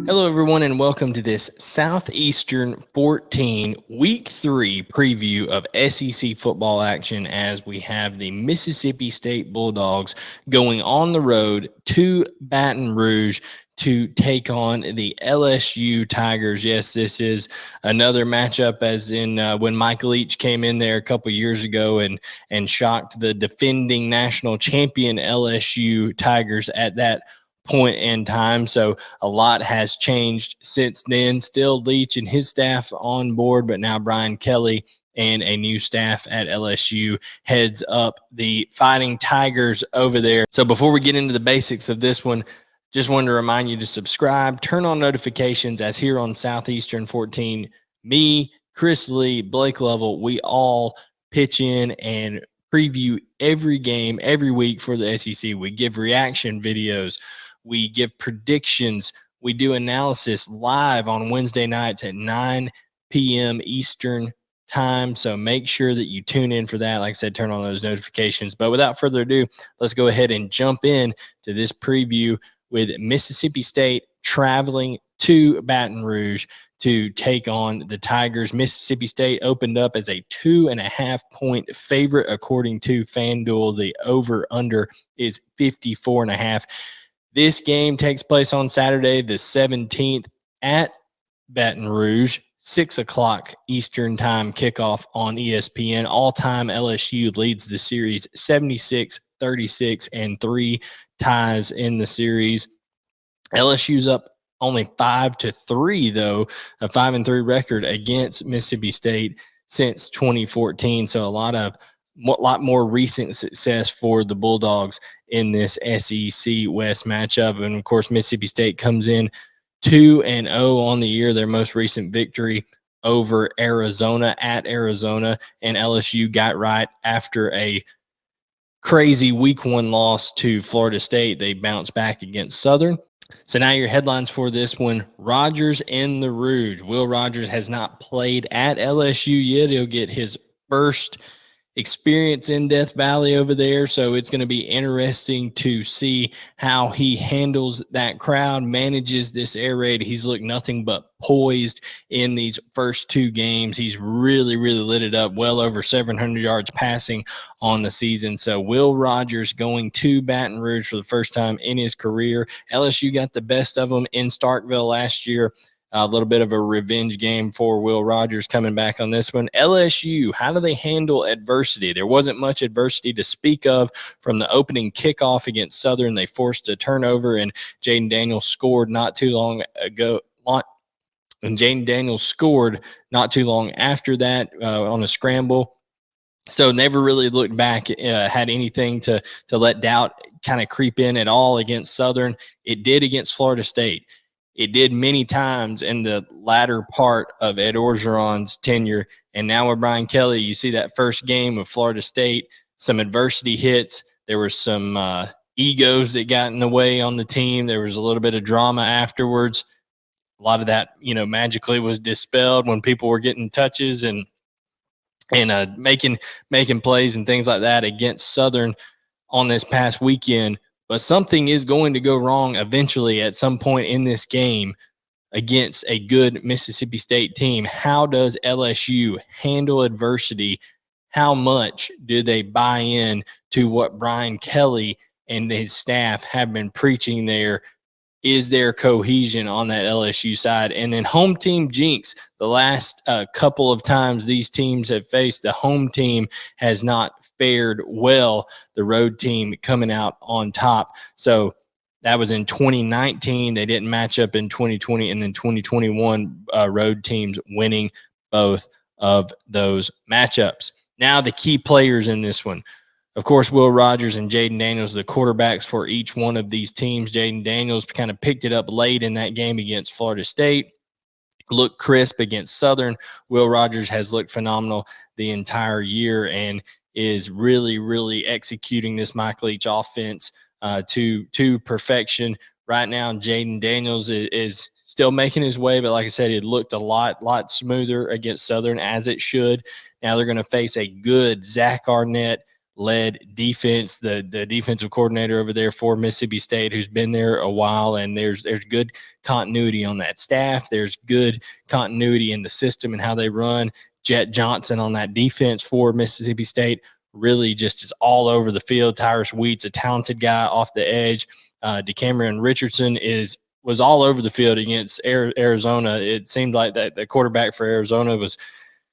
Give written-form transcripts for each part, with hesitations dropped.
Hello, everyone, and welcome to this Southeastern 14 Week 3 preview of SEC football action as we have the Mississippi State Bulldogs going on the road to Baton Rouge to take on the LSU Tigers. Yes, this is another matchup as in when Mike Leach came in there a couple years ago and shocked the defending national champion LSU Tigers at that point in time. So a lot has changed since then. Still Leach and his staff on board, but now Brian Kelly and a new staff at LSU heads up the Fighting Tigers over there. So before we get into the basics of this one, just wanted to remind you to subscribe, turn on notifications, as here on Southeastern 14, me, Chris Lee, Blake Lovell, we all pitch in and preview every game every week for the SEC. We give reaction videos. We give predictions. We do analysis live on Wednesday nights at 9 p.m. Eastern time. So make sure that you tune in for that. Like I said, turn on those notifications. But without further ado, let's go ahead and jump in to this preview with Mississippi State traveling to Baton Rouge to take on the Tigers. Mississippi State opened up as a 2.5-point favorite according to Fanduel. The over-under is 54.5. This game takes place on Saturday, the 17th at Baton Rouge, 6 o'clock Eastern time kickoff on ESPN. All-time LSU leads the series 76-36 and 3 ties in the series. LSU's up only 5-3, though, a 5-3 record against Mississippi State since 2014. So a lot more recent success for the Bulldogs in this SEC West matchup. And, of course, Mississippi State comes in 2-0 on the year, their most recent victory over Arizona at Arizona. And LSU got right after a crazy week 1 loss to Florida State. They bounced back against Southern. So now your headlines for this one: Rogers in the Rouge. Will Rogers has not played at LSU yet. He'll get his first experience in Death Valley over there, so it's going to be interesting to see how he handles that crowd, manages this air raid. He's looked nothing but poised in these first 2 games. He's really lit it up, well over 700 yards passing on the season. So Will Rogers going to Baton Rouge for the first time in his career. LSU got the best of them in Starkville last year. A little bit of a revenge game for Will Rogers coming back on this one. LSU, how do they handle adversity? There wasn't much adversity to speak of from the opening kickoff against Southern. They forced a turnover, and Jaden Daniels scored not too long ago. And Jaden Daniels scored not too long after that on a scramble. So never really looked back, had anything to let doubt kind of creep in at all against Southern. It did against Florida State. It did many times in the latter part of Ed Orgeron's tenure. And now with Brian Kelly, you see that first game of Florida State, some adversity hits. There were some egos that got in the way on the team. There was a little bit of drama afterwards. A lot of that, magically was dispelled when people were getting touches and making plays and things like that against Southern on this past weekend. But something is going to go wrong eventually at some point in this game against a good Mississippi State team. How does LSU handle adversity? How much do they buy in to what Brian Kelly and his staff have been preaching there? Is there cohesion on that LSU side? And then home team jinx. The last couple of times these teams have faced, the home team has not fared well. The road team coming out on top. So that was in 2019. They didn't match up in 2020. And then 2021 road teams winning both of those matchups. Now the key players in this one. Of course, Will Rogers and Jaden Daniels, the quarterbacks for each one of these teams. Jaden Daniels kind of picked it up late in that game against Florida State. Looked crisp against Southern. Will Rogers has looked phenomenal the entire year and is really executing this Mike Leach offense to perfection. Right now, Jaden Daniels is still making his way, but like I said, it looked a lot smoother against Southern, as it should. Now they're going to face a good Zach Arnett led defense, the defensive coordinator over there for Mississippi State, who's been there a while, and there's good continuity on that staff. There's good continuity in the system and how they run. Jet Johnson on that defense for Mississippi State really just is all over the field. Tyrus Wheat's a talented guy off the edge. DeCameron Richardson was all over the field against Arizona. It seemed like that the quarterback for Arizona was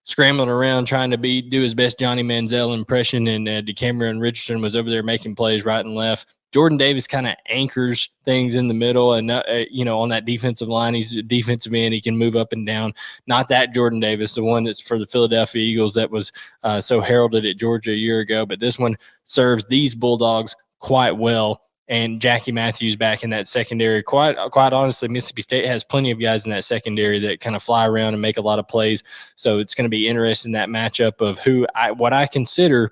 scrambling around trying to do his best Johnny Manziel impression, and DeCameron Richardson was over there making plays right and left. Jordan Davis kind of anchors things in the middle, and on that defensive line, he's a defensive end. He can move up and down. Not that Jordan Davis, the one that's for the Philadelphia Eagles that was so heralded at Georgia a year ago, but this one serves these Bulldogs quite well. And Jackie Matthews back in that secondary. Quite honestly, Mississippi State has plenty of guys in that secondary that kind of fly around and make a lot of plays. So it's going to be interesting, that matchup of what I consider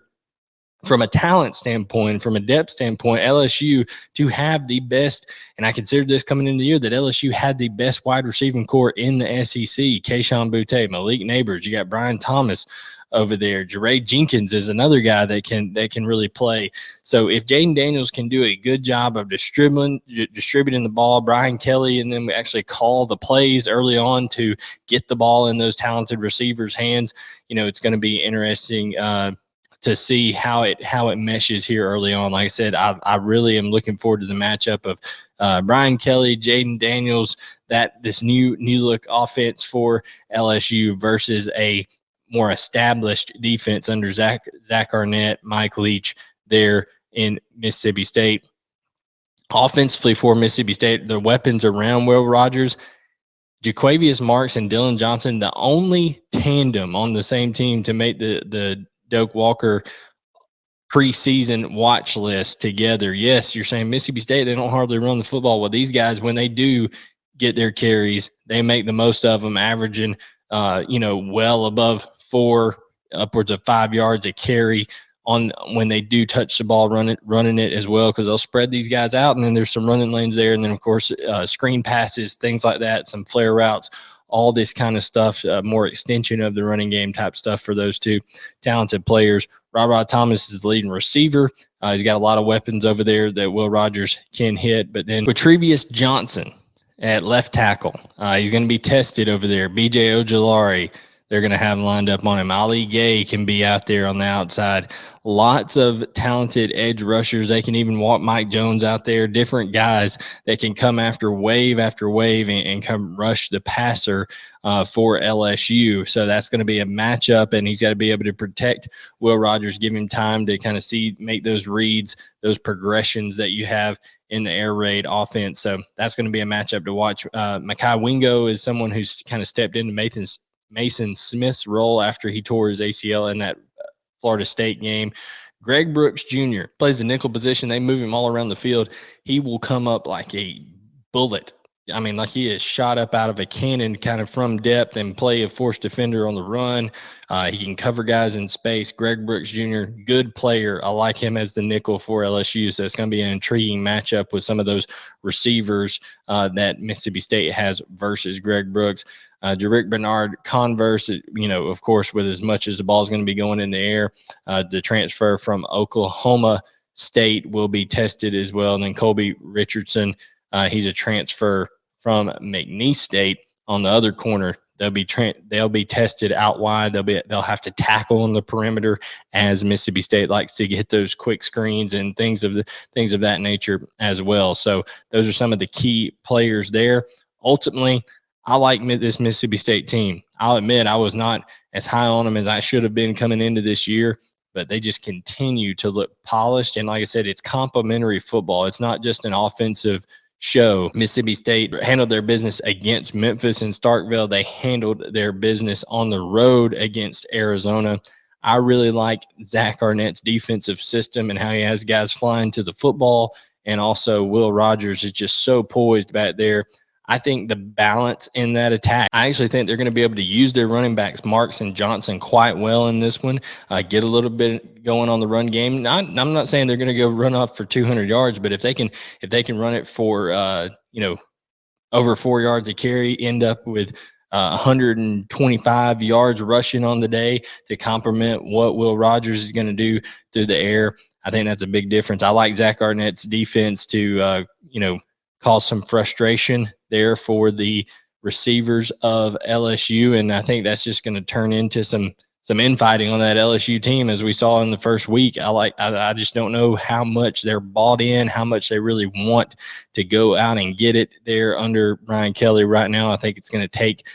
from a talent standpoint, from a depth standpoint, LSU to have the best, and I considered this coming into the year, that LSU had the best wide receiving core in the SEC. Kayshon Boutte, Malik Neighbors, you got Brian Thomas over there. Jeray Jenkins is another guy that can really play. So if Jaden Daniels can do a good job of distributing the ball, Brian Kelly, and then we actually call the plays early on to get the ball in those talented receivers' hands, it's going to be interesting to see how it meshes here early on. Like I said, I really am looking forward to the matchup of Brian Kelly, Jaden Daniels, this new look offense for LSU versus a more established defense under Zach Arnett, Mike Leach there in Mississippi State. Offensively for Mississippi State, the weapons around Will Rogers, Jaquavius Marks and Dylan Johnson, the only tandem on the same team to make the Doak Walker preseason watch list together. Yes, you're saying Mississippi State, they don't hardly run the football. Well, these guys, when they do get their carries, they make the most of them, averaging well above 4, upwards of 5 yards a carry on when they do touch the ball running it as well, because they'll spread these guys out, and then there's some running lanes there, and then of course screen passes, things like that, some flare routes, all this kind of stuff, more extension of the running game type stuff for those two talented players. Rod Thomas is the leading receiver. He's got a lot of weapons over there that Will Rogers can hit. But then Quatrevius Johnson at left tackle, he's going to be tested over there. B.J. Ojolari, they're going to have lined up on him. Ali Gay can be out there on the outside. Lots of talented edge rushers. They can even walk Mike Jones out there. Different guys that can come after wave and come rush the passer for LSU. So that's going to be a matchup, and he's got to be able to protect Will Rogers, give him time to kind of make those reads, those progressions that you have in the air raid offense. So that's going to be a matchup to watch. Mekhi Wingo is someone who's kind of stepped into Mason Smith's role after he tore his ACL in that Florida State game. Greg Brooks Jr. plays the nickel position. They move him all around the field. He will come up like a bullet. I mean, like he is shot up out of a cannon kind of from depth and play a force defender on the run. He can cover guys in space. Greg Brooks Jr., good player. I like him as the nickel for LSU. So it's going to be an intriguing matchup with some of those receivers that Mississippi State has versus Greg Brooks. Jerick Bernard Converse, of course, with as much as the ball is going to be going in the air, the transfer from Oklahoma State will be tested as well. And then Colby Richardson, he's a transfer from McNeese State on the other corner. They'll be tested out wide. They'll have to tackle on the perimeter, as Mississippi State likes to get those quick screens and things of that nature as well. So those are some of the key players there. Ultimately, I like this Mississippi State team. I'll admit I was not as high on them as I should have been coming into this year, but they just continue to look polished. And like I said, it's complementary football. It's not just an offensive show. Mississippi State handled their business against Memphis and Starkville. They handled their business on the road against Arizona. I really like Zach Arnett's defensive system and how he has guys flying to the football. And also Will Rogers is just so poised back there. I think the balance in that attack, I actually think they're going to be able to use their running backs, Marks and Johnson, quite well in this one, get a little bit going on the run game. I'm not saying they're going to go run off for 200 yards, but if they can run it for, over 4 yards a carry, end up with 125 yards rushing on the day to complement what Will Rogers is going to do through the air. I think that's a big difference. I like Zach Arnett's defense to, cause some frustration there for the receivers of LSU. And I think that's just going to turn into some infighting on that LSU team, as we saw in the first week. I just don't know how much they're bought in, how much they really want to go out and get it there under Brian Kelly right now. I think it's going to take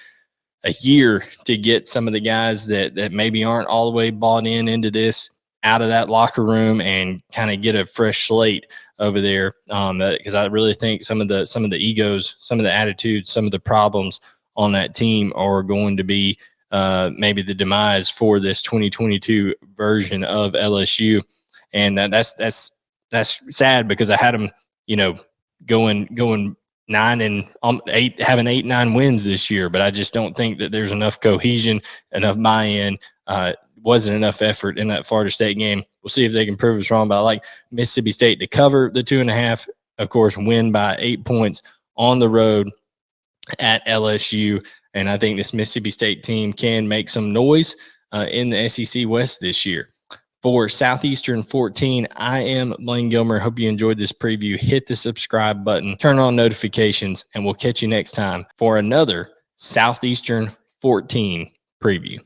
a year to get some of the guys that maybe aren't all the way bought into this out of that locker room and kind of get a fresh slate over there. Because I really think some of the egos, some of the attitudes, some of the problems on that team are going to be maybe the demise for this 2022 version of LSU. And that's sad, because I had them, going 9-8, having 8-9 wins this year, but I just don't think that there's enough cohesion, enough buy-in, wasn't enough effort in that Florida State game. We'll see if they can prove us wrong, but I like Mississippi State to cover the 2.5, of course, win by 8 points on the road at LSU. And I think this Mississippi State team can make some noise in the SEC West this year. For Southeastern 14, I am Blaine Gilmer. Hope you enjoyed this preview. Hit the subscribe button, turn on notifications, and we'll catch you next time for another Southeastern 14 preview.